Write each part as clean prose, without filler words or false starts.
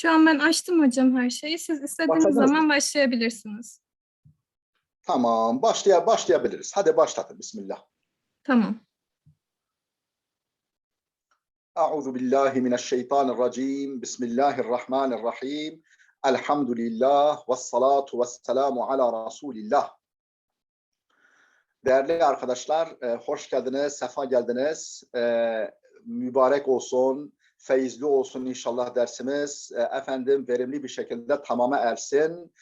Şu an ben açtım hocam her şeyi. Siz istediğiniz Başladınız mı? zaman başlayabilirsiniz. Tamam, başlayabiliriz. Hadi başlatın. Bismillah. Tamam. Euzu billahi mineşşeytanirracim. Bismillahirrahmanirrahim. Elhamdülillah ve salatu ve selamu ala Resulillah. Değerli arkadaşlar, hoş geldiniz, sefa geldiniz. Mübarek olsun, feyizli olsun inşallah dersimiz. Efendim verimli bir şekilde tamama ersin.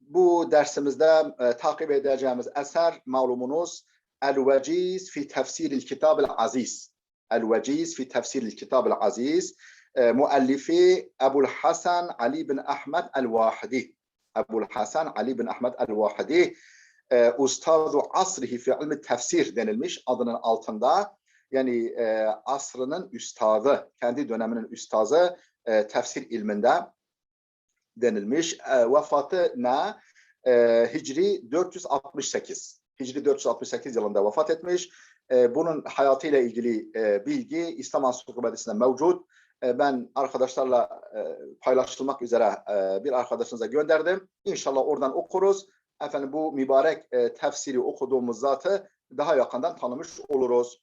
Bu dersimizde takip edeceğimiz eser malumunuz El-Veciz fi Tefsiril Kitabil Aziz. El-Veciz fi Tefsiril Kitabil Aziz. Müellifi Ebu'l Hasan Ali bin Ahmed El-Vahidi. Ebu'l Hasan Ali bin Ahmed El-Vahidi. Ustadu asrihi fi ilmi tefsir denilmiş adının altında. Yani asrının üstadı, kendi döneminin üstazı tefsir ilminde denilmiş. Vefatı ne? Hicri 468. Hicri 468 yılında vefat etmiş. Bunun hayatıyla ilgili bilgi İslam Ansiklopedisi'nde mevcut. Ben arkadaşlarla paylaşılmak üzere bir arkadaşınıza gönderdim. İnşallah oradan okuruz. Efendim bu mübarek tefsiri okuduğumuz zatı daha yakından tanımış oluruz.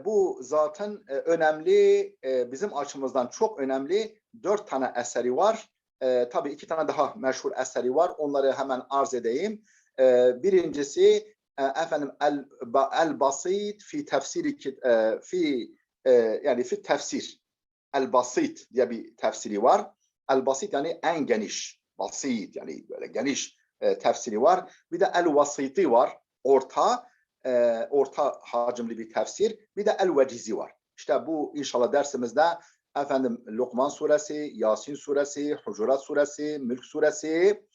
Bu zaten önemli, bizim açımızdan çok önemli 4 tane eseri var. Tabii 2 tane daha meşhur eseri var. Onları hemen arz edeyim. Birincisi efendim El-Basit fi tefsiri yani fi tefsir. El-Basit diye bir tefsiri var. El-Basit yani en geniş. Basit yani böyle geniş tefsiri var. Bir de El-Vasiti var. Orta hacimli bir tefsir. Bir de El-Vecizi var. İşte bu inşallah dersimizde efendim Lokman suresi, Yasin suresi, Hucurat suresi, Mülk suresi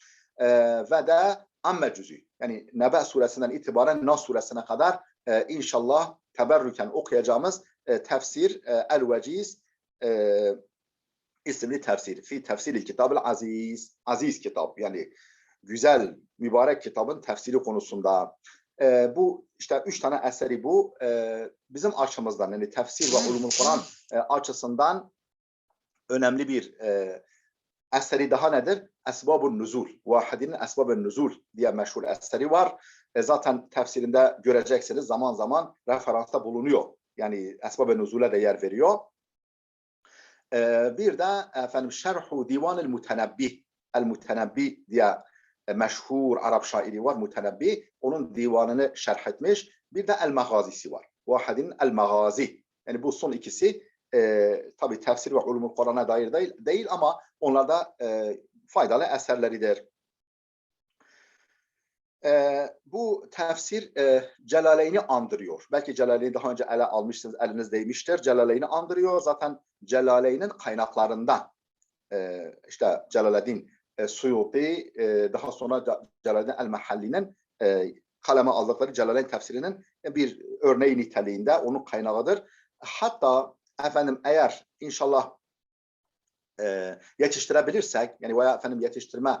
ve de Amme cüzü. Yani Nebe suresinden itibaren Nas suresine kadar inşallah teberrüken okuyacağımız tefsir El-Veciz isimli tefsir. Fi tefsiril kitab-ül aziz. Aziz kitap yani güzel, mübarek kitabın tefsiri konusunda. Bu işte 3 tane eseri bu. Bizim açımızdan yani tefsir ve ulumul Kur'an açısından önemli bir eseri daha nedir? Esbab-ı Nuzul. Vahidinin Esbab-ı Nuzul diye meşhur eseri var. Zaten tefsirinde göreceksiniz zaman zaman referansta bulunuyor. Yani Esbab-ı Nuzul'e de yer veriyor. Bir de efendim Şerhu Divan-ül Mutenebbi. El-Mutenebbi diye meşhur Arap şairi var, Mutenebbi. Onun divanını şerh etmiş. Bir de El-Magazisi var. Vahidinin El-Magazi. Yani bu son ikisi tabi tefsir ve ulumul Kur'an'a dair değil ama onlar da faydalı eserleridir. Bu tefsir Celaleyn'i andırıyor. Belki Celaleyn'i daha önce ele almışsınız, eliniz değmiştir. Celaleyn'i andırıyor. Zaten Celaleyn'in kaynaklarından işte Celaleddin Suyuti, daha sonra Celaleddin el-Mahalli'nin kaleme aldıkları Celaleyn tefsirinin bir örneği niteliğinde onun kaynağıdır. Hatta efendim eğer inşallah yetiştirebilirsek yani veya efendim yetiştirme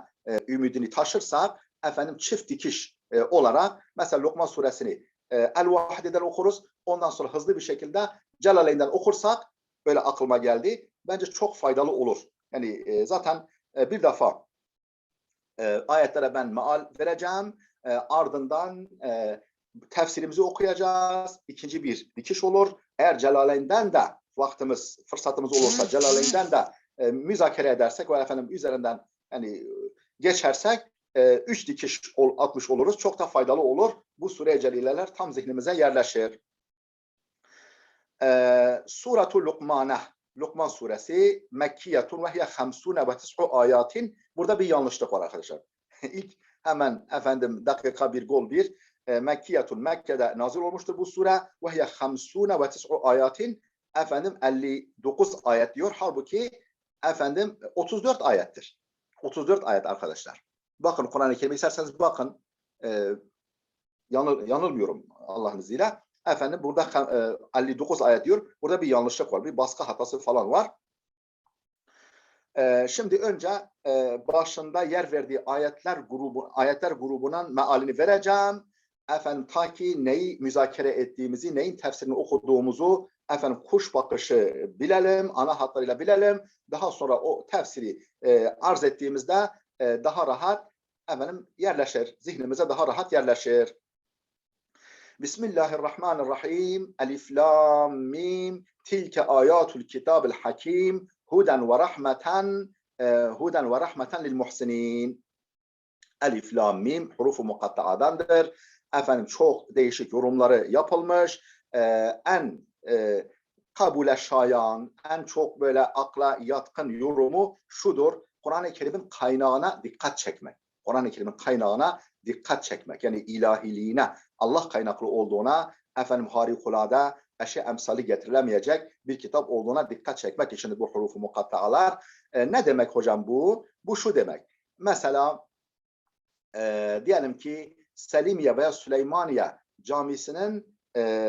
ümidini taşırsak efendim çift dikiş olarak mesela Lokman suresini El-Vahide'den okuruz. Ondan sonra hızlı bir şekilde Celaleyn'den okursak böyle aklıma geldi. Bence çok faydalı olur. Yani zaten bir defa ayetlere ben meal vereceğim. Ardından tefsirimizi okuyacağız. İkinci bir dikiş olur. Eğer Celaleyn'den de vaktimiz, fırsatımız olursa Celaleyn'den de müzakere edersek ve efendim üzerinden yani geçersek 3 dikiş atmış oluruz. Çok da faydalı olur. Bu sure-i celileler tam zihnimize yerleşir. Suratul Luqman'e Lokman suresi Mekkiyetun ve hiye 50 ve 9 ayatin. Burada bir yanlışlık var arkadaşlar. İlk hemen efendim dakika bir gol bir. Mekkiyetun Mekke'de nazil olmuştur bu sure ve hiye 50 ve 9 ayatin. Efendim 59 ayet diyor. Halbuki efendim 34 ayettir. 34 ayet arkadaşlar. Bakın Kur'an-ı Kerim'e isterseniz bakın. Yanılmıyorum Allah'ın izniyle. Efendim burada 59 ayet diyor. Burada bir yanlışlık var. Bir baskı hatası falan var. Şimdi önce başında yer verdiği ayetler grubunun mealini vereceğim. efendim ta ki neyi müzakere ettiğimizi, neyin tefsirini okuduğumuzu efendim kuş bakışı bilelim, ana hatlarıyla bilelim. Daha sonra o tefsiri arz ettiğimizde daha rahat efendim yerleşir. Zihnimize daha rahat yerleşir. Bismillahirrahmanirrahim. Elif, lam, mim. Tilke ayatul kitabil hakim. Huden ve rahmeten lil muhsinin. Elif, lam, mim hurufu mukatta'adandır. Efendim çok değişik yorumları yapılmış. En kabule şayan, en çok böyle akla yatkın yorumu şudur. Kur'an-ı Kerim'in kaynağına dikkat çekmek. Kur'an-ı Kerim'in kaynağına dikkat çekmek. Yani ilahiliğine, Allah kaynaklı olduğuna, efendim harikulade, eşe emsali getirilemeyecek bir kitap olduğuna dikkat çekmek için bu hurufu mukatta'alar. Ne demek hocam bu? Bu şu demek. Mesela diyelim ki Selimiye veya Süleymaniye camisinin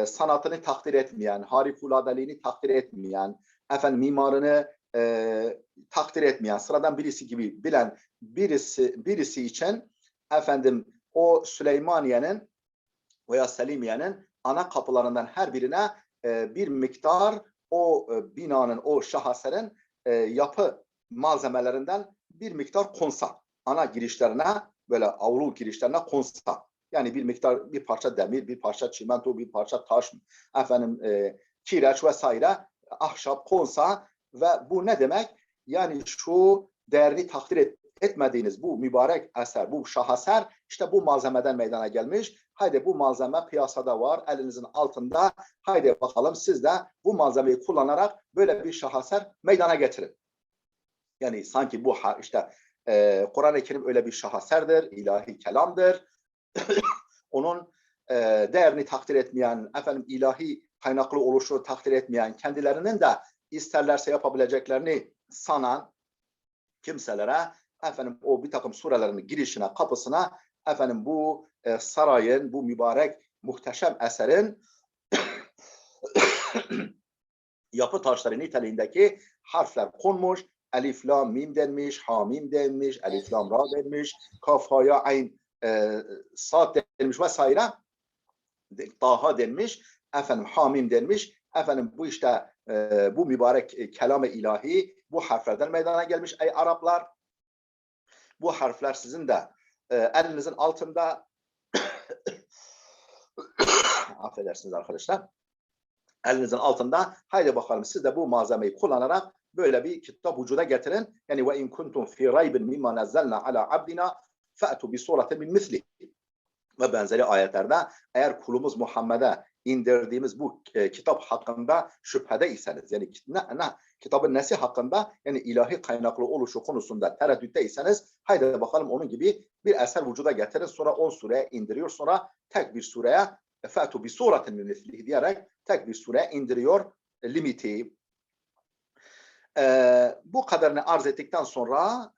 sanatını takdir etmeyen, harikuladeliğini takdir etmeyen, efendim mimarını takdir etmeyen, sıradan birisi gibi bilen birisi için efendim o Süleymaniye'nin veya Selimiye'nin ana kapılarından her birine bir miktar o binanın, o şaheserin yapı malzemelerinden bir miktar konsa. Ana girişlerine, böyle avlu girişlerine konsa. Yani bir miktar, bir parça demir, bir parça çimento, bir parça taş, efendim kireç vesaire, ahşap konsa. Ve bu ne demek? Yani şu değerini takdir etmediğiniz bu mübarek eser, bu şaheser işte bu malzemeden meydana gelmiş. Haydi bu malzeme piyasada var, elinizin altında. Haydi bakalım siz de bu malzemeyi kullanarak böyle bir şaheser meydana getirin. Yani sanki bu işte Kur'an-ı Kerim öyle bir şaheserdir, ilahi kelamdır. Onun değerini takdir etmeyen, efendim ilahi kaynaklı oluşunu takdir etmeyen, kendilerinin de isterlerse yapabileceklerini sanan kimselere efendim o bir takım surelerin girişine, kapısına efendim bu sarayın, bu mübarek, muhteşem eserin yapı taşları niteliğindeki harfler konmuş. Elif, lam, mim denmiş, ha, mim denmiş, elif, lam, ra denmiş, kaf, ha, ya, ayn, sad denmiş vesaire. Taha denmiş, efendim hamim denmiş, efendim bu işte bu mübarek kelam-ı ilahi bu harflerden meydana gelmiş ey Araplar. Bu harfler sizin de elinizin altında affedersiniz arkadaşlar, elinizin altında. Haydi bakalım siz de bu malzemeyi kullanarak böyle bir kitap vücuda getirin. Yani ve in kuntum fi raybin mimma nazzalna ala abdina fa'tu bi suratin min misli. Ve benzeri ayetlerde eğer kulumuz Muhammed'e indirdiğimiz bu kitap hakkında şüphedeyseniz, yani kitabın nesi hakkında, yani ilahi kaynaklı oluşu konusunda tereddütteyseniz, haydi bakalım onun gibi bir eser vücuda getirin. Sonra 10 sureye indiriyor. Sonra tek bir sureye fa'tu bi suratin min mislihi diyerek tek bir sureye indiriyor limiti. Bu kadarını arz ettikten sonra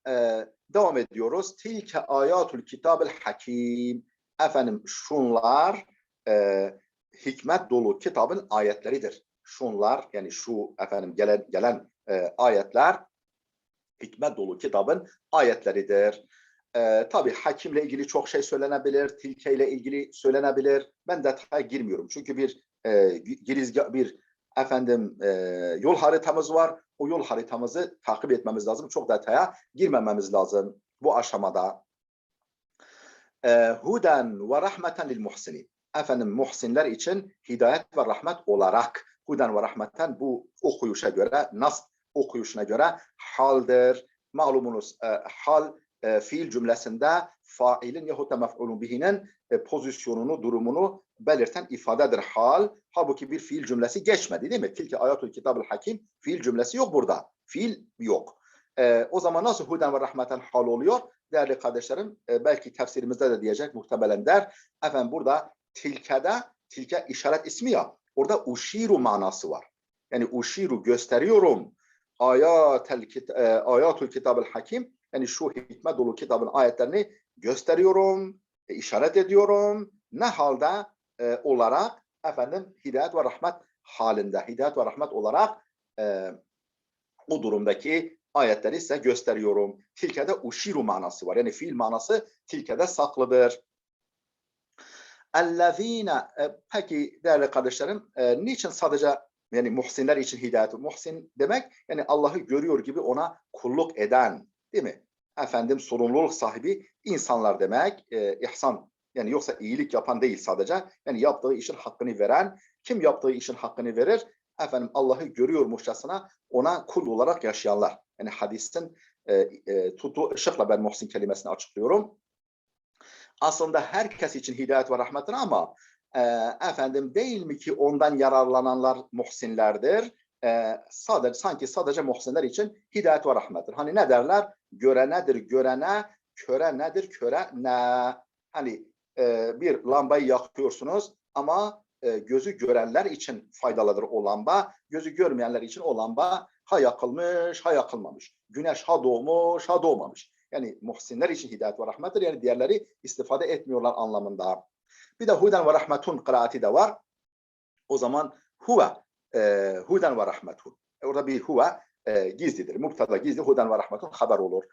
devam ediyoruz. Tilke ayatul kitabil hakim. Efendim şunlar hikmet dolu kitabın ayetleridir. Şunlar yani şu efendim gelen ayetler hikmet dolu kitabın ayetleridir. Tabii hakimle ilgili çok şey söylenebilir, tilkeyle ilgili söylenebilir. Ben detaya girmiyorum. Çünkü bir girizgah, bir efendim yol haritamız var. O yol haritamızı takip etmemiz lazım. Çok detaya girmememiz lazım bu aşamada. Huden ve rahmeten lil muhsinin. Efendim muhsinler için hidayet ve rahmet olarak. Huden ve rahmeten bu okuyuşa göre, nas okuyuşuna göre haldir. Malumunuz hal fiil cümlesinde failin yahut da mef'ulun bihinin pozisyonunu, durumunu belirten ifadedir hal. Halbuki bir fiil cümlesi geçmedi değil mi? Tilki ayatul kitabul hakim, fiil cümlesi yok burada. Fiil yok. O zaman nasıl huden ve rahmeten hal oluyor? Değerli kardeşlerim, belki tefsirimizde de diyecek muhtemelen der. Efendim burada tilke işaret ismi ya, orada uşiru manası var. Yani uşiru gösteriyorum. Ayatul kitabul hakim, yani şu hikmet dolu kitabın ayetlerini gösteriyorum, işaret ediyorum. Ne halde olarak? Efendim hidayet ve rahmet halinde, hidayet ve rahmet olarak o durumdaki ayetleri size gösteriyorum. Tilkede uşiru manası var. Yani fiil manası tilkede saklıdır. Ellezine, peki değerli kardeşlerim, niçin sadece yani muhsinler için hidayet? Muhsin demek yani Allah'ı görüyor gibi ona kulluk eden, değil mi? Efendim sorumluluk sahibi insanlar demek. İhsan yani yoksa iyilik yapan değil sadece. Yani yaptığı işin hakkını veren, kim yaptığı işin hakkını verir? Efendim Allah'ı görüyormuşçasına ona kul olarak yaşayanlar. Yani hadisin tuttuğu ışıkla ben muhsin kelimesini açıklıyorum. Aslında herkes için hidayet ve rahmettir ama efendim değil mi ki ondan yararlananlar muhsinlerdir? Sanki sadece muhsinler için hidayet ve rahmettir. Hani ne derler? Görenedir görene, köre nedir köre ne? Hani bir lambayı yakıyorsunuz ama gözü görenler için faydalıdır o lamba. Gözü görmeyenler için o lamba ha yakılmış ha yakılmamış. Güneş ha doğmuş ha doğmamış. Yani muhsinler için hidayet ve rahmettir. Yani diğerleri istifade etmiyorlar anlamında. Bir de huden ve rahmetun kıraati de var. O zaman huve, huden ve rahmetun. Orada bir huve gizlidir. Mubtada gizli, huden ve rahmetun haber olur.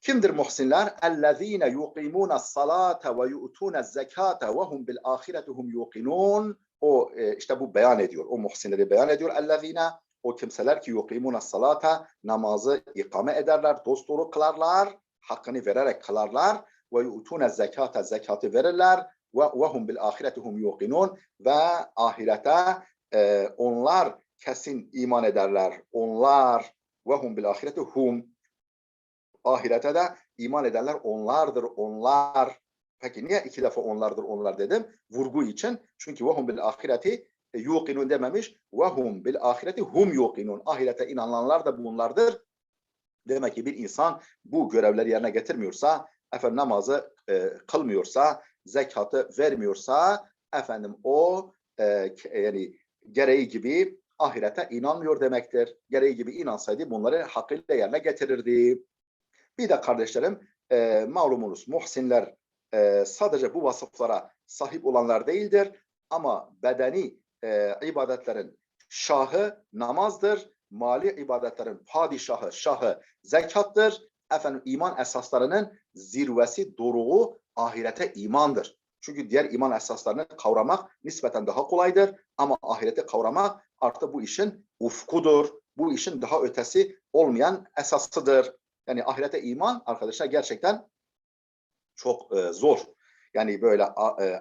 Kimdir muhsinler? Ellezine yuqimuna salate ve yu'tuna zekate ve hum bil ahireti hum yuqinun. O işte bu beyan ediyor. O muhsinleri beyan ediyor. Ellezine, o kimseler ki yuqimuna salata, namazı ikame ederler, dosdoğru kılarlar, hakkını vererek kılarlar ve yu'tuna zekate, zekatı verirler ve hum bil ahireti hum yuqinun ve ahirete onlar kesin iman ederler. Onlar ve hum bil ahireti hum, ahirete de iman edenler onlardır, onlar. Peki niye iki defa onlardır, onlar dedim? Vurgu için. Çünkü vehum bil ahireti yuqinun dememiş. Vehum bil ahireti hum yuqinun. Ahirete inananlar da bunlardır. Demek ki bir insan bu görevleri yerine getirmiyorsa, efendim namazı kılmıyorsa, zekatı vermiyorsa, efendim o yani gereği gibi ahirete inanmıyor demektir. Gereği gibi inansaydı bunları hakkıyla yerine getirirdi. Bir de kardeşlerim malumunuz muhsinler sadece bu vasıflara sahip olanlar değildir ama bedeni ibadetlerin şahı namazdır, mali ibadetlerin padişahı, şahı zekattır. Efendim iman esaslarının zirvesi, doruğu ahirete imandır. Çünkü diğer iman esaslarını kavramak nispeten daha kolaydır ama ahireti kavramak artık bu işin ufkudur. Bu işin daha ötesi olmayan esasıdır. Yani ahirete iman arkadaşlar gerçekten çok zor. Yani böyle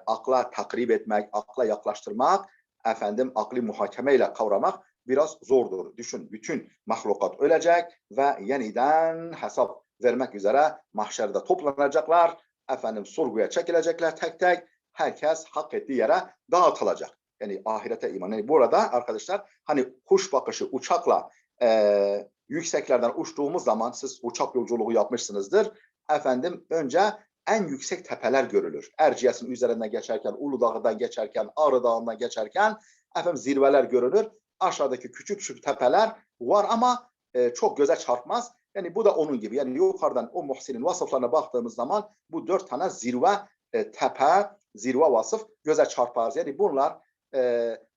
akla takrib etmek, akla yaklaştırmak, efendim akli muhakemeyle kavramak biraz zordur. Düşün, bütün mahlukat ölecek ve yeniden hesap vermek üzere mahşerde toplanacaklar. Efendim sorguya çekilecekler tek tek. Herkes hak ettiği yere dağıtılacak. Yani ahirete iman. Yani burada arkadaşlar hani kuş bakışı uçakla yükseklerden uçtuğumuz zaman siz uçak yolculuğu yapmışsınızdır. Efendim önce en yüksek tepeler görülür. Erciyes'in üzerinden geçerken, Uludağ'dan geçerken, Ağrı Dağı'ndan geçerken efendim zirveler görülür. Aşağıdaki küçük küçük tepeler var ama çok göze çarpmaz. Yani bu da onun gibi. Yani yukarıdan o muhsinin vasıflarına baktığımız zaman bu 4 tane zirve tepe, zirve vasıf göze çarpar. Yani bunlar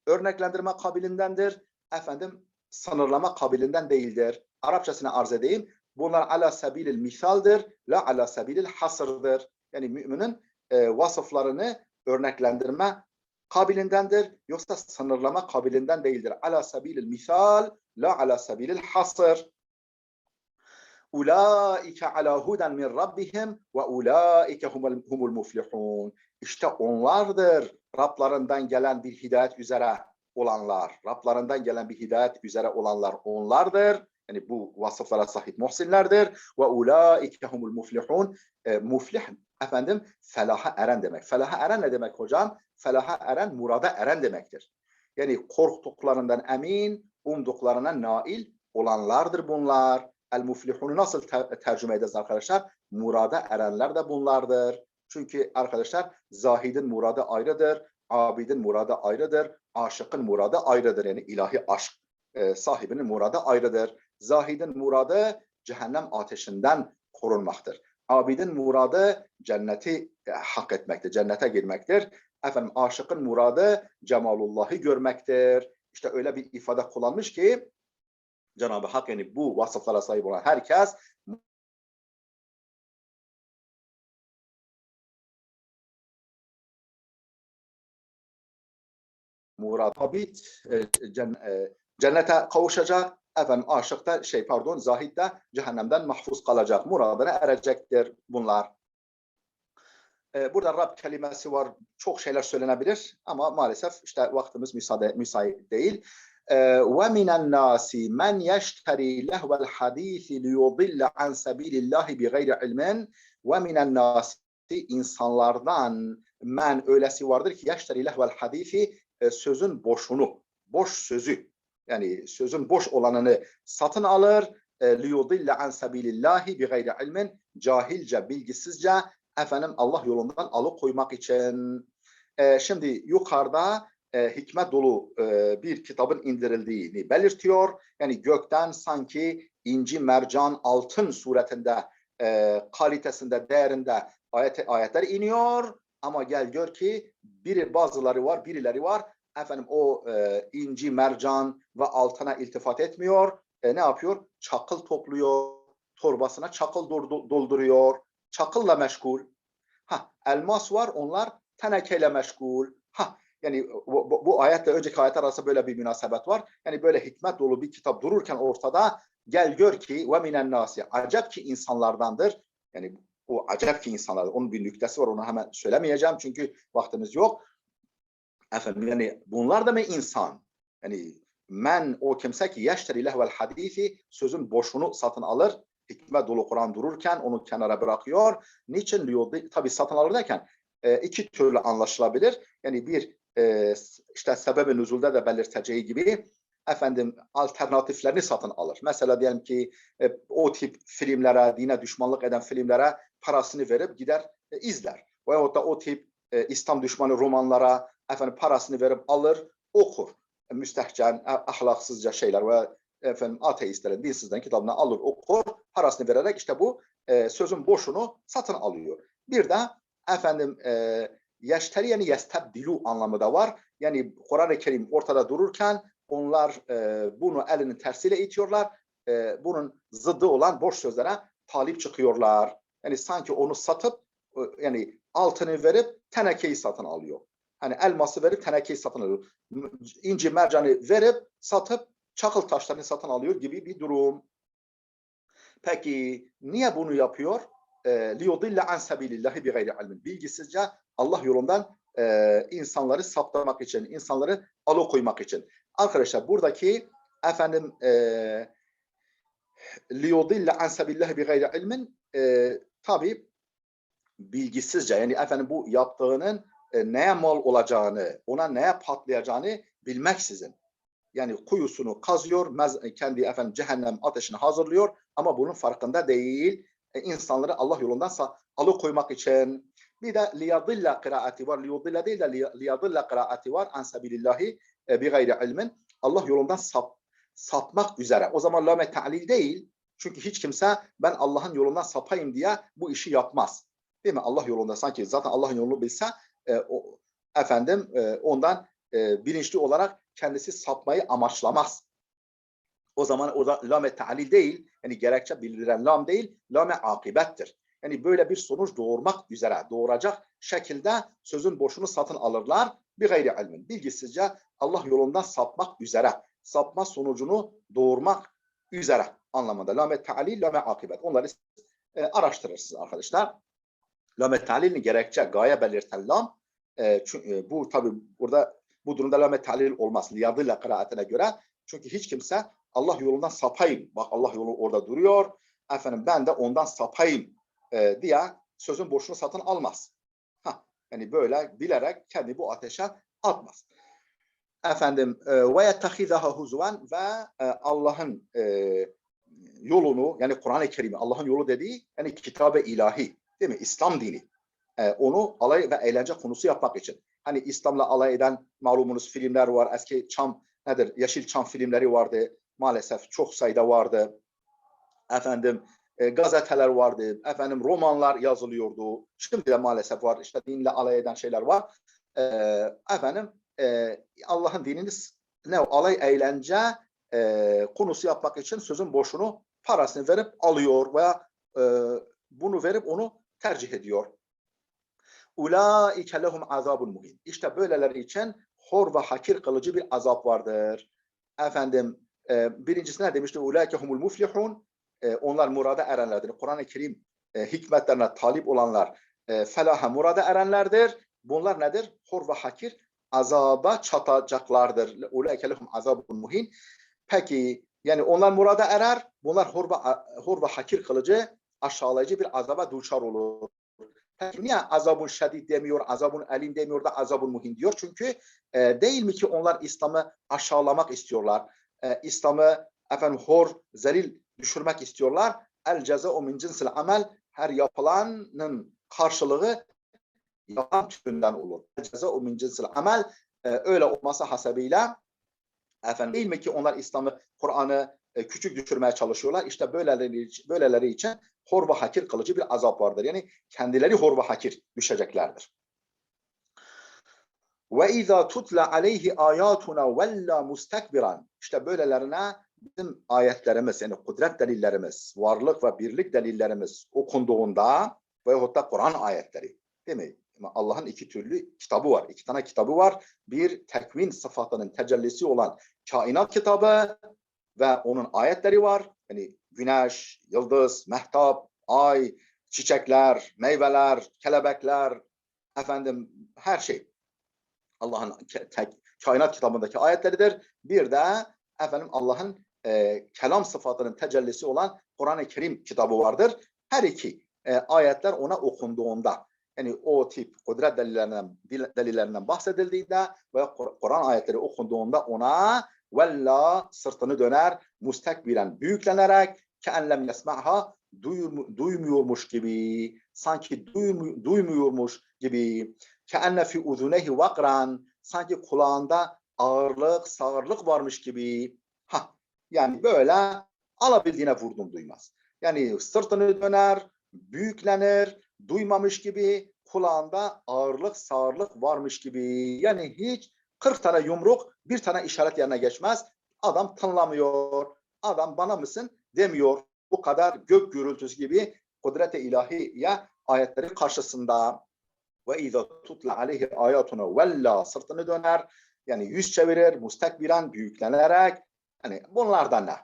örneklendirme kabilindendir. Efendim sınırlama kabilinden değildir. Arapçasını arz edeyim. Bunlar ala sabilil misaldir, la ala sabilil hasırdır. Yani müminin vasıflarını örneklendirme kabilindendir. Yoksa sınırlama kabilinden değildir. Ala sabilil misal, la ala sabilil hasır. Ulaike ala huden min rabbihim ve ulaike humul muflihun. İşte onlardır Rablarından gelen bir hidayet üzere olanlar. Rablarından gelen bir hidayet üzere olanlar onlardır. Yani bu vasıflara sahip muhsinlerdir. Ve ulaike humul muflihun. Muflih efendim felaha eren demek. Felaha eren ne demek hocam? Felaha eren murada eren demektir. Yani korktuklarından emin, umduklarına nail olanlardır bunlar. El-muflihunu nasıl tercüme ederiz arkadaşlar? Murada erenler de bunlardır. Çünkü arkadaşlar zahidin muradı ayrıdır, abidin muradı ayrıdır, aşıkın muradı ayrıdır. Yani ilahi aşk sahibinin muradı ayrıdır. Zahidin muradı cehennem ateşinden korunmaktır. Abidin muradı cenneti hak etmektir, cennete girmektir. Efendim aşıkın muradı cemalullahı görmektir. İşte öyle bir ifade kullanmış ki Cenab-ı Hak yani bu vasıflara sahip olan herkes muradabit cennete kavuşacak. Efendim aşık da zahid de cehennemden mahfuz kalacak. Muradına erecektir bunlar. Burada Rab kelimesi var. Çok şeyler söylenebilir ama maalesef işte vaktimiz müsait değil. وَمِنَ النَّاسِ مَنْ يَشْتَرِي لَهْوَ الْحَد۪يثِ لِيُضِلَّ عَنْ سَب۪يلِ اللّٰهِ بِغَيْرِ عِلْمٍ وَمِنَ النَّاسِ insanlardan men öylesi vardır ki yeşteri lehvel hadisi sözün boşunu, boş sözü yani sözün boş olanını satın alır liyudille an sabilillahi bi gayri ilmin cahilce, bilgisizce efendim Allah yolundan alıkoymak için. Şimdi yukarıda hikmet dolu bir kitabın indirildiğini belirtiyor. Yani gökten sanki inci, mercan, altın suretinde kalitesinde, değerinde ayetler iniyor ama gel gör ki birileri var efendim o inci, mercan ve altına iltifat etmiyor. Ne yapıyor? Çakıl topluyor, torbasına çakıl dolduruyor, çakılla meşgul. Elmas var, onlar tenekeyle meşgul. Yani bu ayetle önceki ayetler arasında böyle bir münasebet var. Yani böyle hikmet dolu bir kitap dururken ortada gel gör ki ve minen nasi acep ki insanlardandır. Yani o acep ki insanlardan. Onun bir nüktesi var, onu hemen söylemeyeceğim çünkü vaktimiz yok. Efendim yani bunlar da mı insan? Yani men o kimse ki yeşteri lehvel hadisi sözün boşunu satın alır. Hikmet dolu Kur'an dururken onu kenara bırakıyor. Niçin diyor? Tabii satın alır derken iki türlü anlaşılabilir. Yani bir işte sebeb-i nüzulde de belirteceği gibi efendim alternatiflerini satın alır. Mesela diyelim ki o tip filmlere, dine düşmanlık eden filmlere parasını verip gider izler. Veyahut da o tip İslam düşmanı romanlara efendim parasını verip alır, okur. Müstehcen, ahlaksızca şeyler ve efendim ateistlerin, dinsizlerin kitabını alır, okur, parasını vererek işte bu sözün boşunu satın alıyor. Bir de efendim yeşteri yani yestebdilu anlamı da var. Yani Kur'an-ı Kerim ortada dururken onlar bunu elinin tersiyle itiyorlar. Bunun zıddı olan boş sözlere talip çıkıyorlar. Yani sanki onu satıp yani altını verip tenekeyi satın alıyor. Hani elması verip tenekeyi satın alıyor. İnci mercanı verip satıp çakıl taşlarını satın alıyor gibi bir durum. Peki niye bunu yapıyor? Liyudille an sabilillahi bi gayri ilmin. Bilgisizce Allah yolundan insanları saptamak için, insanları alıkoymak için. Arkadaşlar buradaki efendim liyudille an sabilillahi bi gayri ilmin tabi bilgisizce yani efendim bu yaptığının neye mal olacağını, ona neye patlayacağını bilmeksizin. Yani kuyusunu kazıyor, kendi efendim cehennem ateşini hazırlıyor ama bunun farkında değil. İnsanları Allah yolundan alıkoymak için. Bir de liyadilla kıraati var. Liyadilla değil de liyadilla kıraati var. Ansabilillahi bi gayri ilmin. Allah yolundan sapmak üzere. O zaman lame ta'lil değil. Çünkü hiç kimse ben Allah'ın yolundan sapayım diye bu işi yapmaz. Değil mi? Allah yolunda sanki zaten Allah'ın yolunu bilse ondan bilinçli olarak kendisi sapmayı amaçlamaz. O zaman orada lame ta'lil değil, yani gerekçe bildiren lam değil, lame akibettir. Yani böyle bir sonuç doğuracak şekilde sözün boşunu satın alırlar. Bir gayri ilmin, bilgisizce Allah yolundan sapmak üzere, sapma sonucunu doğurmak üzere anlamında. Lame ta'lil, lame akibet. Onları araştırırsınız arkadaşlar. Lame ta'lilin gerekçe, gaye belirten lam, bu tabi burada bu durumda lame ta'lil olmaz. Liyadilla kıraatine göre. Çünkü hiç kimse Allah yolundan sapayım. Bak Allah yolu orada duruyor. Efendim ben de ondan sapayım diye sözün boşunu satın almaz. Yani böyle bilerek kendi bu ateşe atmaz. Efendim ve yettehizaha huzvan ve Allah'ın yolunu yani Kur'an-ı Kerim'i Allah'ın yolu dediği yani kitab-ı ilahi değil mi? İslam dini. Onu alay ve eğlence konusu yapmak için. Hani İslam'la alay eden malumunuz filmler var. Eski Yeşilçam filmleri vardı. Maalesef çok sayıda vardı. Efendim gazeteler vardı. Efendim romanlar yazılıyordu. Şimdi de maalesef var. İşte dinle alay eden şeyler var. Allah'ın dinini alay eğlence konusu yapmak için sözün boşunu parasını verip alıyor veya bunu verip onu tercih ediyor. Ulaike lehum azabun muhin. İşte böyleleri için hor ve hakir kılıcı bir azap vardır. Efendim birincisi ne demişti? Ulaike humul muflihun. Onlar murada erenlerdir. Kur'an-ı Kerim hikmetlerine talip olanlar felaha murada erenlerdir. Bunlar nedir? Hor ve hakir azaba çatacaklardır. Ulaike lehum azabun muhin. Peki yani onlar murada erer. Bunlar hor ve hakir kılıcı, aşağılayıcı bir azaba duçar olur. Peki niye azabun şedid demiyor, azabun elim demiyor da azabun muhin diyor? Çünkü değil mi ki onlar İslam'ı aşağılamak istiyorlar. İslam'ı hor, zelil düşürmek istiyorlar. El ceza'u min cinsil amel, her yapılanın karşılığı yapan türünden olur. El ceza'u min cinsil amel, öyle olması hasebiyle değil mi ki onlar İslam'ı, Kur'an'ı küçük düşürmeye çalışıyorlar. İşte böyleleri için hor ve hakir kılıcı bir azap vardır. Yani kendileri hor ve hakir düşeceklerdir. Ve izâ tutla aleyhi âyâtuna vella mustekbiran. İşte böylelerine bizim ayetlerimiz, yani kudret delillerimiz, varlık ve birlik delillerimiz okunduğunda veyahut da Kur'an ayetleri, değil mi? Allah'ın iki türlü kitabı var. İki tane kitabı var. Bir, tekvin sıfatının tecellisi olan kainat kitabı ve onun ayetleri var. Yani güneş, yıldız, mehtap, ay, çiçekler, meyveler, kelebekler, her şey Allah'ın kainat kitabındaki ayetleridir. Bir de Allah'ın kelam sıfatının tecellisi olan Kur'an-ı Kerim kitabı vardır. Her iki ayetler ona okunduğunda, yani o tip kudret delillerinden bahsedildiğinde ve Kur'an ayetleri okunduğunda ona vella sırtını döner, mustekbiren büyüklenerek ke'enlem yesma'ha duymuyormuş gibi, sanki duymuyormuş gibi, ke'enne fi uzunehi vakran, sanki kulağında ağırlık, sağırlık varmış gibi. Yani böyle alabildiğine vurdum duymaz. Yani sırtını döner, büyüklenir, duymamış gibi, kulağında ağırlık, sağırlık varmış gibi. Yani hiç 40 tane yumruk, bir tane işaret yerine geçmez. Adam tınlamıyor. Adam bana mısın demiyor. Bu kadar gök gürültüsü gibi kudret-i ilahiye ayetleri karşısında. Ve izâ tutla aleyhi ayatuna vella, sırtını döner, yani yüz çevirir, mustekbiren, büyüklenerek. Yani bunlardan ne?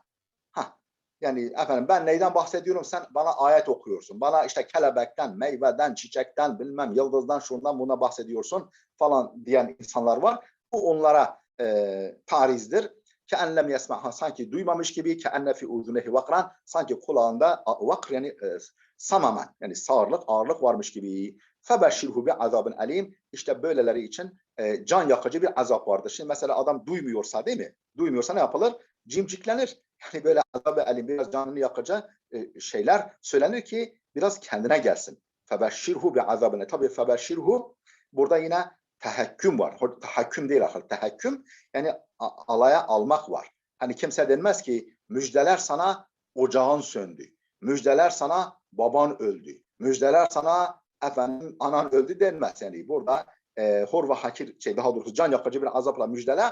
Yani ben neyden bahsediyorum? Sen bana ayet okuyorsun. Bana işte kelebekten, meyveden, çiçekten, bilmem yıldızdan, şundan buna bahsediyorsun falan diyen insanlar var. Bu onlara tarizdir. Ke'enlem yesma'ha, sanki duymamış gibi, ke'enne fi uzunehi vakran, sanki kulağında vakr, yani samamen, yani sağırlık, ağırlık varmış gibi. Febeşşirhu bi azabın alim. İşte böyleleri için can yakıcı bir azap vardır. Şimdi mesela adam duymuyorsa, değil mi? Duymuyorsa ne yapılır? Cimciklenir. Yani böyle azab-ı alim, biraz canını yakıcı şeyler söylenir ki biraz kendine gelsin. Febeşşirhu bi azabın. Tabii febeşşirhu burada yine tehakküm var. Tahakküm değil, tehakküm yani alaya almak var. Hani kimse denmez ki müjdeler sana ocağın söndü. Müjdeler sana baban öldü. Müjdeler sana anan öldü denmez. Yani burada hor ve hakir, daha doğrusu can yakıcı bir azapla müjdele,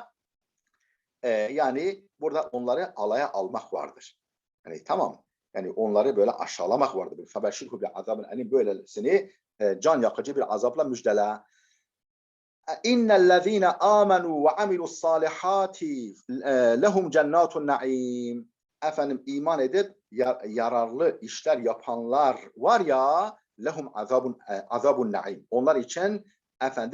yani burada onları alaya almak vardır. Yani tamam. Yani onları böyle aşağılamak vardır. Febeşşirhu bi azabın alim, böylesini can yakıcı bir azapla müjdele. İnnellezîne âmenû ve amilussâlihâti lehum cennâtun naîm. İman edip yararlı işler yapanlar var ya, lehum azabun naîm. Onlar için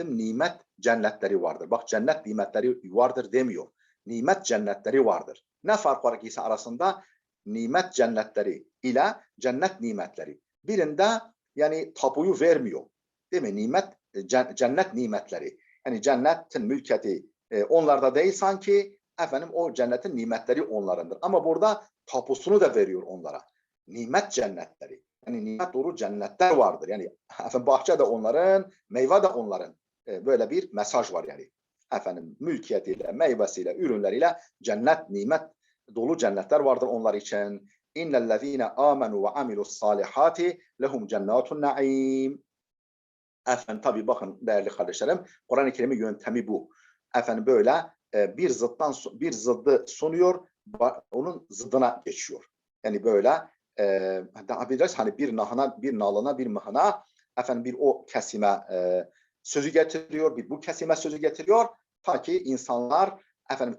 nimet cennetleri vardır. Bak, cennet nimetleri vardır demiyor. Nimet cennetleri vardır. Ne fark var ikisi arasında? Nimet cennetleri ile cennet nimetleri. Birinde yani tapuyu vermiyor. Değil mi? Cennet nimetleri. Yani cennetin mülkiyeti onlarda değil sanki, o cennetin nimetleri onlarındır. Ama burada tapusunu da veriyor onlara. Nimet cennetleri. Yani nimet dolu cennetler vardır. Yani bahçe de onların, meyve de onların. Böyle bir mesaj var yani. Mülkiyetiyle, meyvesiyle, ürünleriyle cennet, nimet dolu cennetler vardır onlar için. İnnellezîne âmenû ve amilussâlihâti lehum cennâtun naîm. Tabii bakın değerli kardeşlerim, Kur'an-ı Kerim'in yöntemi bu. Böyle bir zıddı sunuyor, onun zıddına geçiyor. Yani böyle daha biraz bir nahına, bir nalına, bir mıhına bir o kesime sözü getiriyor, bir bu kesime sözü getiriyor. Ta ki insanlar efendim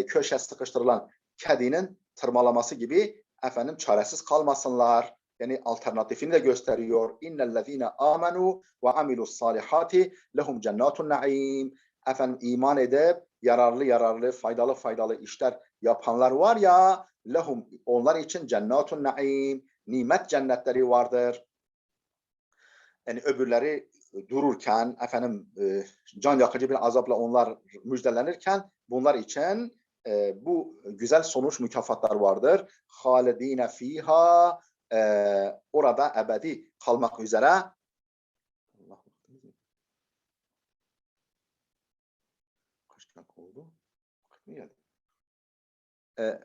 köşe sıkıştırılan kedinin tırmalaması gibi efendim çaresiz kalmasınlar. Yani alternatifini de gösteriyor. İnnellezîne âmenû ve amilus salihati lehum cennâtun naîm. Efendim iman edip yararlı, faydalı işler yapanlar var ya, lehum, onlar için cennâtun naîm, nimet cennetleri vardır. Yani öbürleri dururken, efendim can yakıcı bir azapla onlar müjdelenirken, bunlar için bu güzel sonuç, mükafatlar vardır. Halidine fiha, orada ebedi kalmak üzere. Kaç dakika oldu?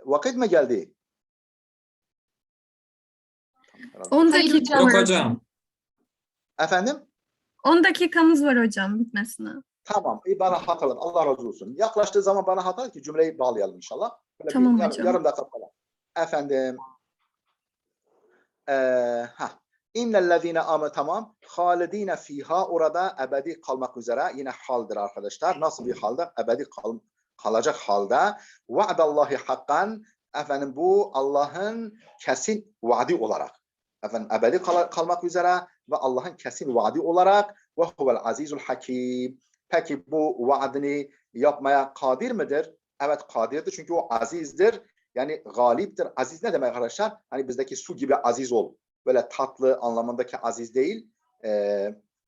Vakit mi geldi? 10 Hayır dakika hocam. var Yok hocam. hocam. Efendim? 10 dakikamız var hocam bitmesine. Tamam, bana hatırlat. Allah razı olsun. Yaklaştığı zaman bana hatırlat ki cümleyi bağlayalım inşallah. Böyle Tamam bir hocam. yarım dakika falan. Efendim, İnnellezîne âme, tamam. Halidîne fîhâ, orada ebedi kalmak üzere. Yine haldir arkadaşlar. Nasıl bir halde? Ebedi kalacak halde. Va'dallahi hakkan. Efendim bu Allah'ın kesin vaadi olarak. Efendim ebedi kalmak üzere ve Allah'ın kesin vaadi olarak. Ve huvel azizul hakim. Peki bu vaadini yapmaya kadir midir? Evet, kadirdir çünkü o azizdir. Yani galiptir. Aziz ne demek arkadaşlar? Hani bizdeki su gibi aziz ol. Böyle tatlı anlamındaki aziz değil.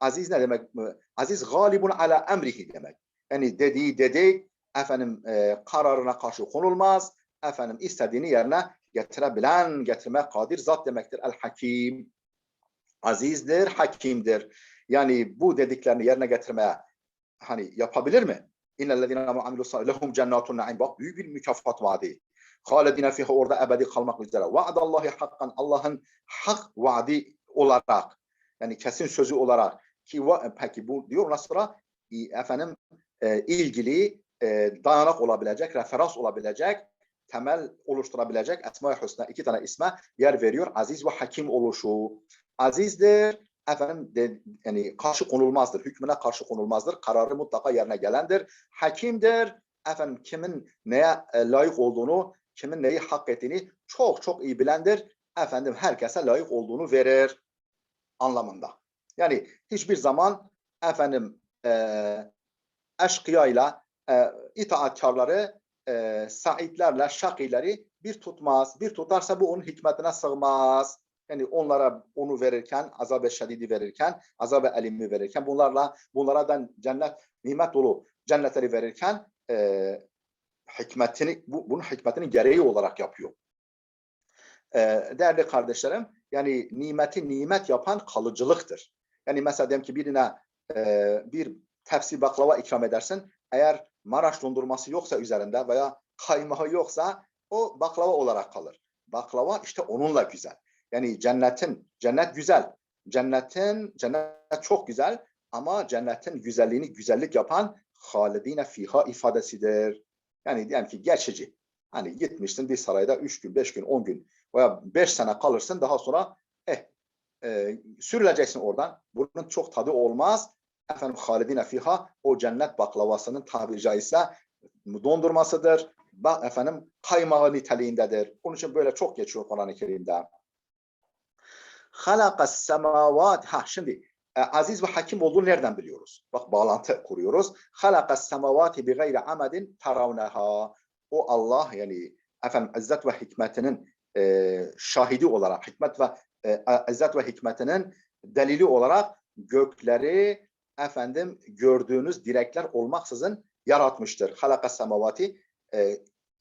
Aziz ne demek? Aziz galibun ala emrihi demek. Yani dediği efendim kararına karşı konulmaz. Efendim istediğini yerine getirebilen, getirmeye kadir zat demektir. El hakim. Azizdir, hakimdir. Yani bu dediklerini yerine getirmeye hani yapabilir mi? İnnellezîne amilu lehum cennâtun naîm. Bak, büyük bir mükafat vaadi. Halidine fiha, orada ebedi kalmak üzere. Va'dallahi hakkan, Allah'ın hak vaadi olarak, yani kesin sözü olarak ki peki bu diyor, ondan sonra efendim ilgili dayanak olabilecek, referans olabilecek, temel oluşturabilecek Esma-i Hüsna, 2 tane isme yer veriyor. Aziz ve hakim oluşu. Azizdir, efendim yani karşı konulmazdır, hükmüne karşı konulmazdır, kararı mutlaka yerine gelendir. Hakimdir, efendim kimin neye layık olduğunu, kimin neyi hak ettiğini çok iyi bilendir. Efendim herkese layık olduğunu verir anlamında. Yani hiçbir zaman efendim eşkıyayla itaatkarları, saitlerle şakileri bir tutmaz. Bir tutarsa bu onun hikmetine sığmaz. Yani onlara onu verirken, azab-ı şedidi verirken, azab-ı elimi verirken, bunlara cennet, nimet dolu cennetleri verirken bunun hikmetini gereği olarak yapıyor. Değerli kardeşlerim, yani nimeti nimet yapan kalıcılıktır. Yani mesela diyelim ki birine bir tepsi baklava ikram edersin. Eğer Maraş dondurması yoksa üzerinde veya kaymağı yoksa o baklava olarak kalır. Baklava işte onunla güzel. Yani cennet güzel. Cennet çok güzel ama cennetin güzelliğini güzellik yapan halidine fiha ifadesidir. Yani diyelim ki geçici. Hani gitmişsin bir sarayda 3 gün, 5 gün, 10 gün veya 5 sene kalırsın, daha sonra sürüleceksin oradan. Bunun çok tadı olmaz. Efendim halidine fiha, o cennet baklavasının tabiri caizse dondurmasıdır. Efendim kaymağı niteliğindedir. Onun için böyle çok geçiyor Kur'an-ı Kerim'de. Halakas semavat. Şimdi aziz ve hakim olduğunu nereden biliyoruz? Bak, bağlantı kuruyoruz. Halakas semavati bi gayri amedin taravnaha. O Allah, yani efendim izzet ve hikmetinin şahidi olarak, hikmet ve izzet ve hikmetinin delili olarak gökleri efendim gördüğünüz direkler olmaksızın yaratmıştır. Halakas semavati,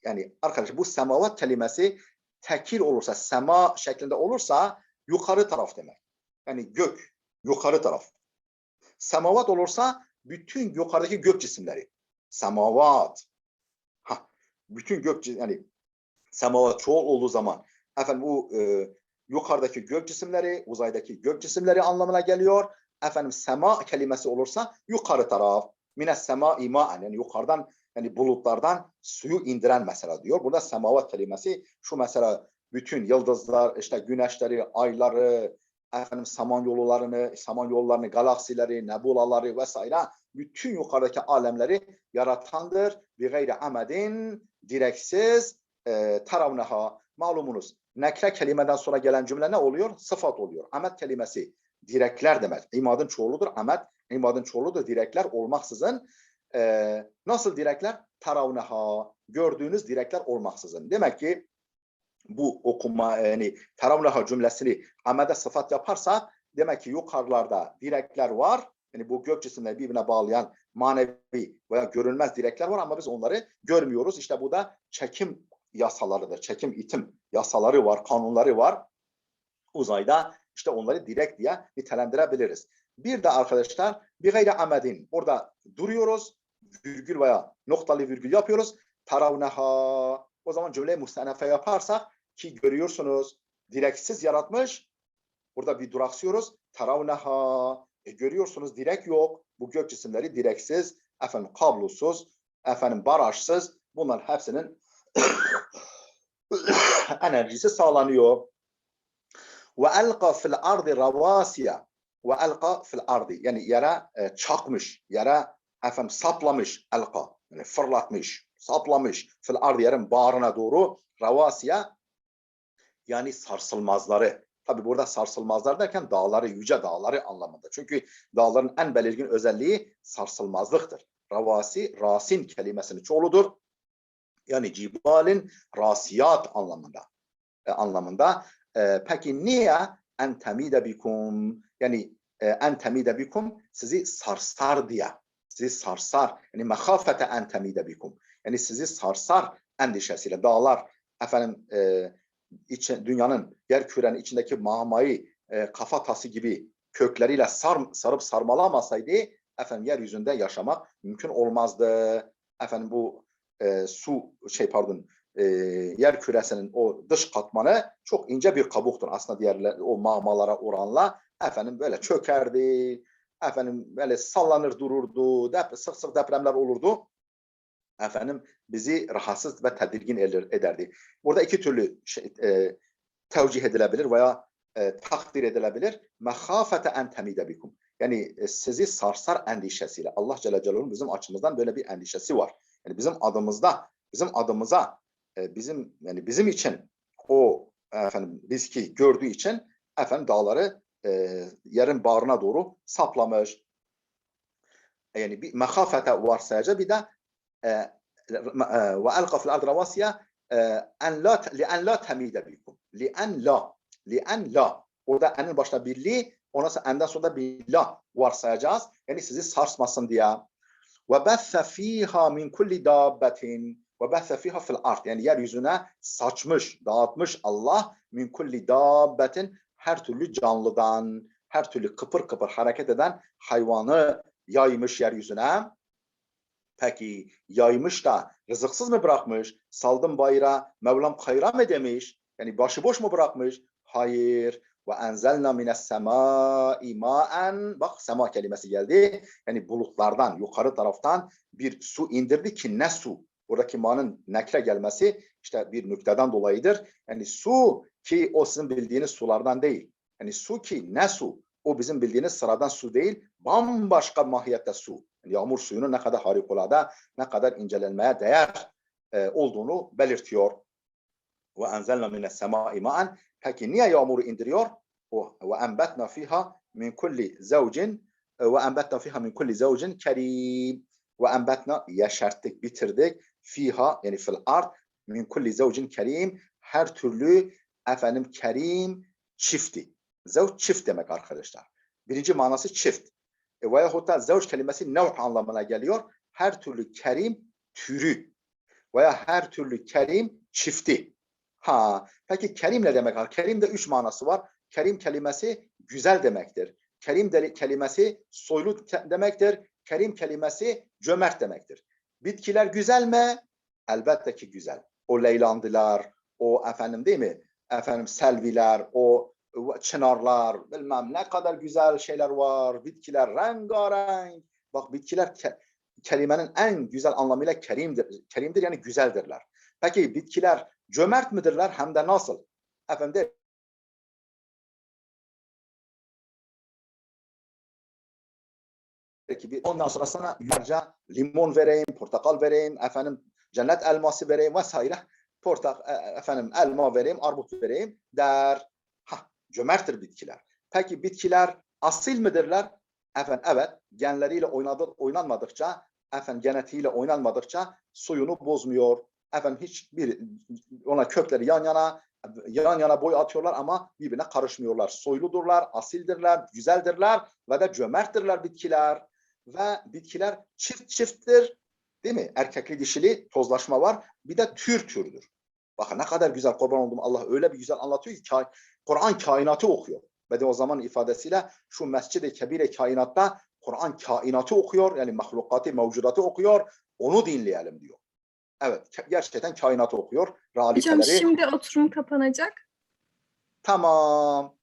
yani arkadaşlar bu semavat kelimesi tekil olursa, sema şeklinde olursa yukarı taraf demek. Yani gök, yukarı taraf. Semavat olursa bütün yukarıdaki gök cisimleri. Semavat. Bütün gök, yani semavat çoğul olduğu zaman efendim bu yukarıdaki gök cisimleri, uzaydaki gök cisimleri anlamına geliyor. Efendim sema kelimesi olursa yukarı taraf. Mines sema imaen, yani yukarıdan, yani bulutlardan suyu indiren mesela diyor. Burada semavat kelimesi şu, mesela bütün yıldızlar, işte güneşleri, ayları, efendim samanyollarını, galaksileri, nebulaları vesaire bütün yukarıdaki alemleri yaratandır. Bi gayri amedin, direksiz, taravnaha. Malumunuz, nekre kelimeden sonra gelen cümle ne oluyor? Sıfat oluyor. Amed kelimesi direkler demek. İmadın çoğuludur. Amed, imadın çoğuludur. Direkler olmaksızın. Nasıl direkler? Taravnaha. Gördüğünüz direkler olmaksızın. Demek ki bu okuma, yani taravnaha cümlesini amede sıfat yaparsa demek ki yukarılarda direkler var. Yani bu gök cisimleri birbirine bağlayan manevi veya görünmez direkler var ama biz onları görmüyoruz. İşte bu da çekim yasalarıdır. Çekim itim yasaları var, kanunları var. Uzayda işte onları direk diye nitelendirebiliriz. Bir de arkadaşlar bir gayri amedin. Orada duruyoruz. Virgül veya noktalı virgül yapıyoruz. Taravnaha. O zaman cümleyi mustenefe yaparsak ki görüyorsunuz direksiz yaratmış. Burada bir duraksıyoruz. Taravnaha. Görüyorsunuz direk yok. Bu gök cisimleri direksiz, efendim kablosuz, efendim barajsız. Bunların hepsinin enerjisi sağlanıyor. Ve elqa fil ardı ravasiya. Ve elqa fil ardı. Yani yere çakmış, yere efendim saplamış elqa. Yani fırlatmış, saplamış fil ardı yerin bağrına doğru ravasiya. Yani sarsılmazları. Tabi burada sarsılmazlar derken dağları, yüce dağları anlamında. Çünkü dağların en belirgin özelliği sarsılmazlıktır. Ravasi, rasin kelimesinin çoğuludur. Yani cibalin rasiyat anlamında. Peki niye en temide bikum, yani en temide bikum sizi sarsar diye, sizi sarsar, yani mehafete en temide bikum, yani sizi sarsar endişesiyle. Dağlar efendim dünyanın yer kürenin içindeki mamayı kafa tası gibi kökleriyle sarıp sarmalamasaydı efendim yeryüzünde yaşamak mümkün olmazdı. Efendim bu yer küresinin o dış katmanı çok ince bir kabuktur. Aslında diğer o mağmalara oranla efendim böyle çökerdi. Efendim böyle sallanır dururdu. Sık sık depremler olurdu. Efendim bizi rahatsız ve tedirgin ederdi. Burada iki türlü tevcih edilebilir veya takdir edilebilir. Mehafete en temide bikum. Yani sizi sarsar endişesiyle. Allah Celle Celaluhu'nun bizim açımızdan böyle bir endişesi var. Yani bizim adımıza bizim için o efendim biz ki gördüğü için efendim dağları yerin bağrına doğru saplamış. Yani bir mehafete varsayacak bir de ve elqa fil ard ravasiya en la temide bikum. Li'en la. Orada enin başına bir li, ondan sonra enden sonra bir la varsayacağız. Yani sizi sarsmasın diye. Ve besse fiha min kulli dabbetin ve besse fiha fil ard. Yani yeryüzüne saçmış, dağıtmış Allah min kulli dabbetin, her türlü canlıdan, her türlü kıpır kıpır hareket eden hayvanı yaymış yeryüzüne. Peki yaymış da rızıksız mı bırakmış? Saldım bayrağı, Mevlam hayra mı demiş? Yani başıboş mu bırakmış? Hayır. Ve enzelna mines semai ma'en. Bak sema kelimesi geldi. Yani bulutlardan, yukarı taraftan bir su indirdi ki ne su? Buradaki ma'nın nekre gelmesi işte bir nükteden dolayıdır. Yani su ki o sizin bildiğiniz sulardan değil. Yani su ki ne su? O bizim bildiğiniz sıradan su değil. Bambaşka mahiyette su. Yani yağmur suyunun ne kadar harikulade, ne kadar incelenmeye değer olduğunu belirtiyor. Ve enzelna mines semai ma'en. Peki niye yağmuru indiriyor? Ve enbetna fiha min kulli zevcin kerim. Ve enbetna yeşerttik, bitirdik. Fiha yani fil ard min kulli zevcin kerim. Her türlü efendim kerim çifti. Zevc çift demek arkadaşlar. Birinci manası çift. Veyahut da zevc kelimesi nev anlamına geliyor. Her türlü kerim türü veya her türlü kerim çifti. Peki kerim ne demek? Kerim'de üç manası var. Kerim kelimesi güzel demektir. Kerim kelimesi soylu demektir. Kerim kelimesi cömert demektir. Bitkiler güzel mi? Elbette ki güzel. O leylandılar, o efendim değil mi? Efendim selviler, o çınarlar, bilmem ne kadar güzel şeyler var. Bitkiler rengarenk. Bak bitkiler kelimenin en güzel anlamıyla kerimdir. Kerimdir yani güzeldirler. Peki bitkiler cömert midirler? Hem de nasıl? Efendim Peki ondan sonra sana yüzlerce limon vereyim, portakal vereyim, efendim cennet elması vereyim vesaire. Efendim elma vereyim, armut vereyim der. Cömerttir bitkiler. Peki bitkiler asil midirler? Efendim evet, genleriyle oynanmadıkça, efendim genetiğiyle oynanmadıkça suyunu bozmuyor. Efendim hiçbir ona kökleri yan yana boy atıyorlar ama birbirine karışmıyorlar. Soyludurlar, asildirler, güzeldirler ve de cömerttirler bitkiler. Ve bitkiler çifttir. Değil mi? Erkekli dişili tozlaşma var. Bir de türdür. Bakın ne kadar güzel, kurban oldum, Allah öyle bir güzel anlatıyor ki Kur'an kainatı okuyor. Ve de o zaman ifadesiyle şu Mescid-i Kebir-i kainatta Kur'an kainatı okuyor. Yani mahlukatı, mevcudatı okuyor. Onu dinleyelim diyor. Evet, gerçekten kainatı okuyor. Hocam Realiteleri. şimdi oturum kapanacak. Tamam.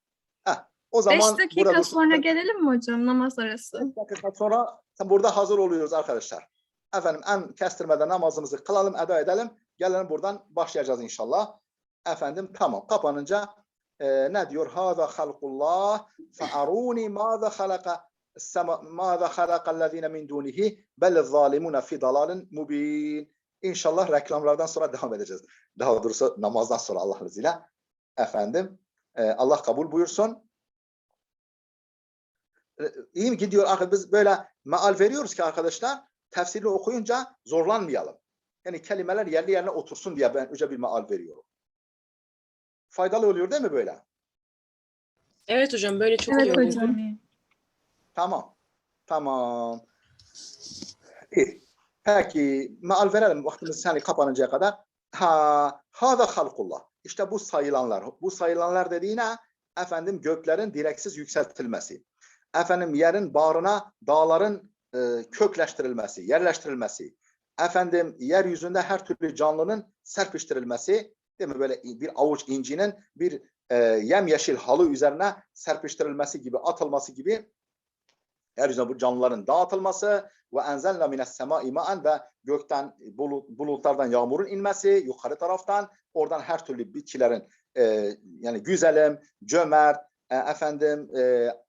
O 5 zaman dakika burada sonra gelelim mi hocam, namaz arası? 5 dakika sonra burada hazır oluyoruz arkadaşlar. Efendim en kestirmeden namazımızı kılalım, eda edelim. Gelelim buradan başlayacağız inşallah. Efendim tamam, kapanınca ne diyor? Hâzâ halkullah fe'arûni mâzâ halaka mâzâ halakallezîne min dûnihi bellezzalimûne fî dalâlin mubîn. İnşallah reklamlardan sonra devam edeceğiz. Daha doğrusu namazdan sonra Allah'ın izniyle. Efendim Allah kabul buyursun. İyi mi gidiyor arkadaşlar? Biz böyle meal veriyoruz ki arkadaşlar tefsirini okuyunca zorlanmayalım. Yani kelimeler yerli yerine otursun diye ben önce bir meal veriyorum. Faydalı oluyor değil mi böyle? Evet hocam, böyle çok iyi Evet oluyor. hocam. Tamam. İyi. Peki meal verelim vaktimiz yani kapanıncaya kadar. Hâzâ halkullah. İşte bu sayılanlar. Bu sayılanlar dediğine efendim göklerin direksiz yükseltilmesi. Efendim yerin bağrına dağların kökleştirilmesi, yerleştirilmesi. Efendim yeryüzünde her türlü canlının serpiştirilmesi. Değil mi? Böyle bir avuç incinin bir yemyeşil halı üzerine serpiştirilmesi gibi, atılması gibi. Yeryüzüne bu canlıların dağıtılması ve enzelna mines semai ma'en ve gökten bulutlardan yağmurun inmesi yukarı taraftan, oradan her türlü bitkilerin yani güzelim, cömert,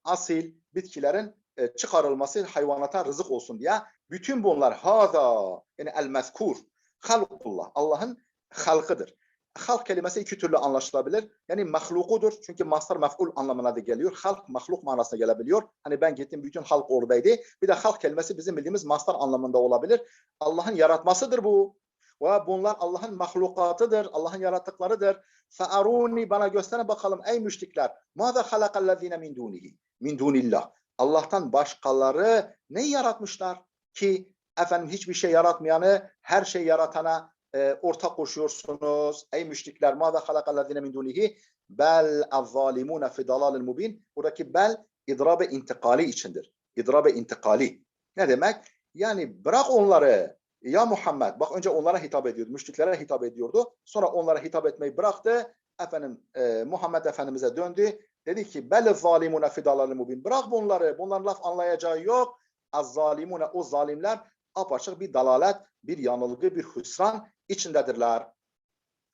asil bitkilerin çıkarılması hayvanata rızık olsun diye. Bütün bunlar haza yani el mezkur halkullah, Allah'ın halkıdır. Halk kelimesi iki türlü anlaşılabilir. Yani mahlukudur. Çünkü mastar mef'ul anlamına da geliyor. Halk mahluk manasına gelebiliyor. Hani ben gittim bütün halk oradaydı. Bir de halk kelimesi bizim bildiğimiz mastar anlamında olabilir. Allah'ın yaratmasıdır bu. Ve bunlar Allah'ın mahlukatıdır. Allah'ın yarattıklarıdır. Fe'aruni, bana gösterin bakalım ey müşrikler. Mâzâ halakallezîne min dûnihi. Min dûnillah. Allah'tan başkaları ne yaratmışlar? Ki efendim hiçbir şey yaratmayanı her şey yaratana ortak koşuyorsunuz. Ey müşrikler, mâzâ halakallezîne min dûnihi bel ezzâlimûne fi dalâlil mubîn. Buradaki bel idrabe intikali içindir. İdrabe intikali. Ne demek? Yani bırak onları ya Muhammed. Bak önce onlara hitap ediyordu. Müşriklere hitap ediyordu. Sonra onlara hitap etmeyi bıraktı. Efendim Muhammed Efendimiz'e döndü. Dedi ki bel ezzâlimûne fi dalâlil mubîn. Bırak bunları. Bunların laf anlayacağı yok. Az-zalimûne, o zalimler apaçık bir dalalet, bir yanılgı, bir hüsran içindedirler.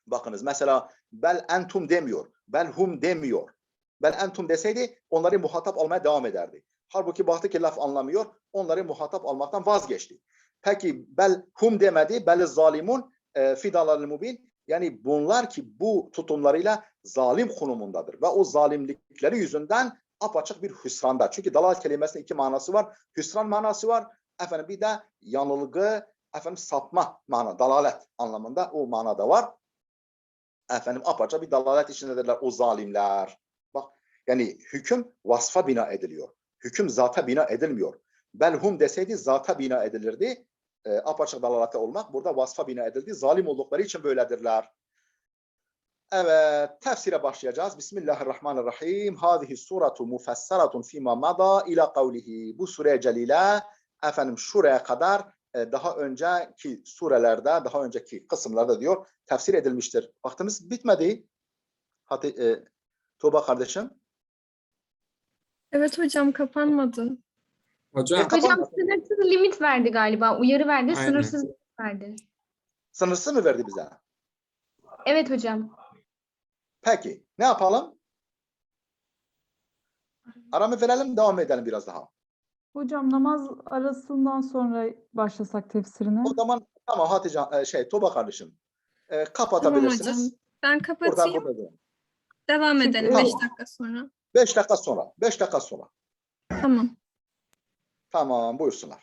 Bakınız mesela bel entum demiyor. Bel hum demiyor. Bel entum deseydi onları muhatap almaya devam ederdi. Halbuki baktı ki laf anlamıyor. Onları muhatap almaktan vazgeçti. Peki bel hum demedi. Bel zalimun fi dalalil mubin. Yani bunlar ki bu tutumlarıyla zalim konumundadır. Ve o zalimlikleri yüzünden apaçık bir hüsranda. Çünkü dalal kelimesinin iki manası var. Hüsran manası var. Efendim bir de yanılgı, efendim sapma mana, dalalet anlamında o manada var. Efendim apaçık bir dalalet içindedirler o zalimler. Bak yani hüküm vasfa bina ediliyor. Hüküm zata bina edilmiyor. Belhum deseydi zata bina edilirdi. Apaçık dalalete olmak burada vasfa bina edildi. Zalim oldukları için böyledirler. Evet, tefsire başlayacağız. Bismillahirrahmanirrahim. Hâzihi suratu mufessaratun fîmâ madâ ila kavlihi. Bu sure-i celile efendim şuraya kadar daha önceki surelerde, daha önceki kısımlarda diyor tefsir edilmiştir. Vaktimiz bitmedi. Tuğba kardeşim. Evet hocam, kapanmadı. Hocam, Hocam sınırsız limit verdi galiba. Uyarı verdi, Aynen. sınırsız limit verdi. Sınırsız mı verdi bize? Evet hocam. Peki, ne yapalım? Aramı verelim, devam edelim biraz daha. Hocam namaz arasından sonra başlasak tefsirine. O zaman tamam Hatice, Tuğba kardeşim. Tamam Kapatabilirsiniz. hocam. Ben Buradan kapatayım. burada durun. Devam Çünkü- edelim 5 Tamam. dakika sonra. 5 dakika sonra. 5 dakika sonra. Tamam. Tamam, buyursunlar.